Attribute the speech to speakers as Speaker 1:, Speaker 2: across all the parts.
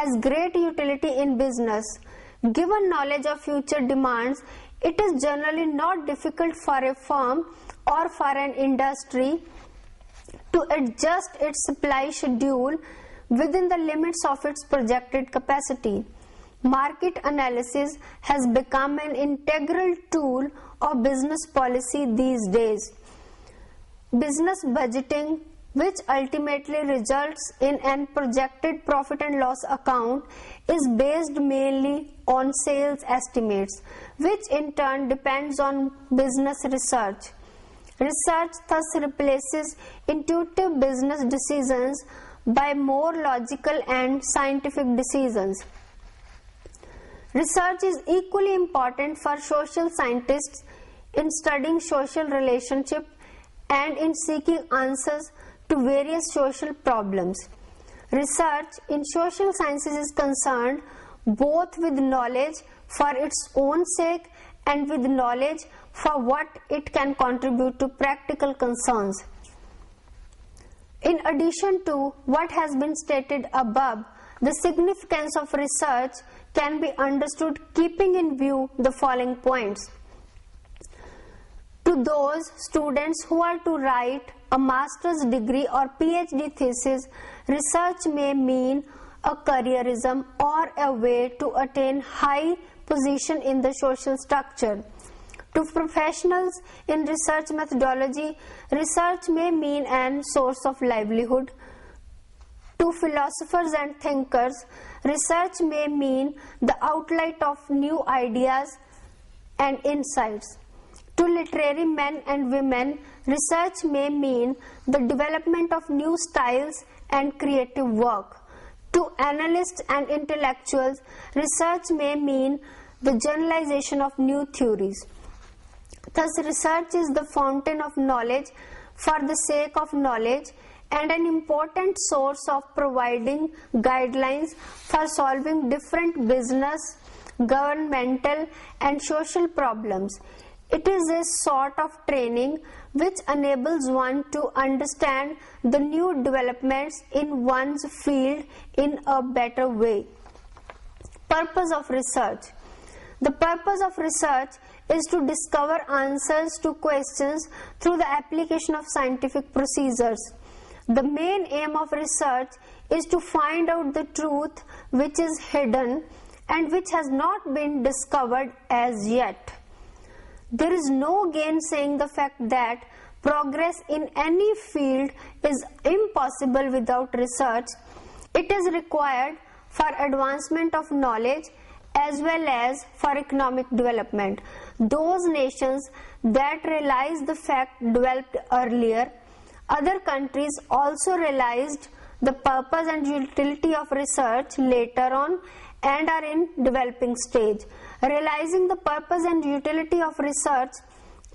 Speaker 1: has great utility in business. Given knowledge of future demands, it is generally not difficult for a firm or for an industry to adjust its supply schedule within the limits of its projected capacity. Market analysis has become an integral tool of business policy these days. Business budgeting, which ultimately results in an projected profit and loss account, is based mainly on sales estimates, which in turn depends on business research. Research thus replaces intuitive business decisions by more logical and scientific decisions. Research is equally important for social scientists in studying social relationships and in seeking answers to various social problems. Research in social sciences is concerned both with knowledge for its own sake and with knowledge for what it can contribute to practical concerns. In addition to what has been stated above, the significance of research can be understood keeping in view the following points. To those students who are to write a master's degree or PhD thesis, research may mean a careerism or a way to attain high position in the social structure. To professionals in research methodology, research may mean an source of livelihood. To philosophers and thinkers, research may mean the outlet of new ideas and insights. To literary men and women, research may mean the development of new styles and creative work. To analysts and intellectuals, research may mean the generalization of new theories. Thus, research is the fountain of knowledge for the sake of knowledge and an important source of providing guidelines for solving different business, governmental, and social problems. It is a sort of training which enables one to understand the new developments in one's field in a better way. Purpose of research. The purpose of research is to discover answers to questions through the application of scientific procedures. The main aim of research is to find out the truth which is hidden and which has not been discovered as yet. There is no gainsaying the fact that progress in any field is impossible without research. It is required for advancement of knowledge as well as for economic development. Those nations that realize the fact developed earlier. Other countries also realized the purpose and utility of research later on and are in developing stage. Realizing the purpose and utility of research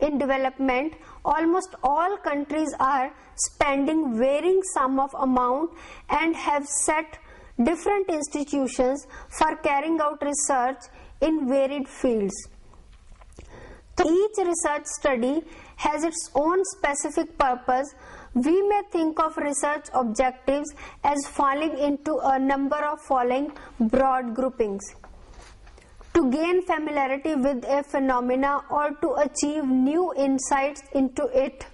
Speaker 1: in development, almost all countries are spending varying sum of amount and have set different institutions for carrying out research in varied fields. Each research study has its own specific purpose. We may think of research objectives as falling into a number of following broad groupings. To gain familiarity with a phenomena or to achieve new insights into it.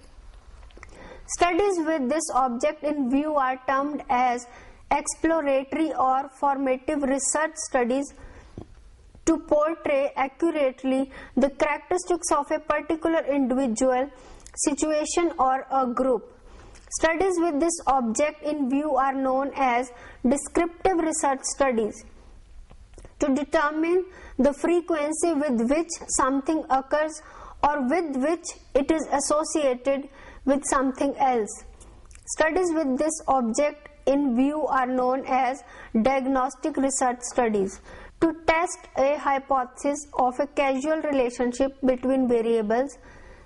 Speaker 1: Studies with this object in view are termed as exploratory or formative research studies to portray accurately the characteristics of a particular individual, situation or a group. Studies with this object in view are known as descriptive research studies. To determine the frequency with which something occurs or with which it is associated with something else. Studies with this object in view are known as diagnostic research studies. To test a hypothesis of a causal relationship between variables,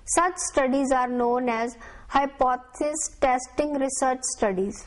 Speaker 1: such studies are known as hypothesis testing research studies.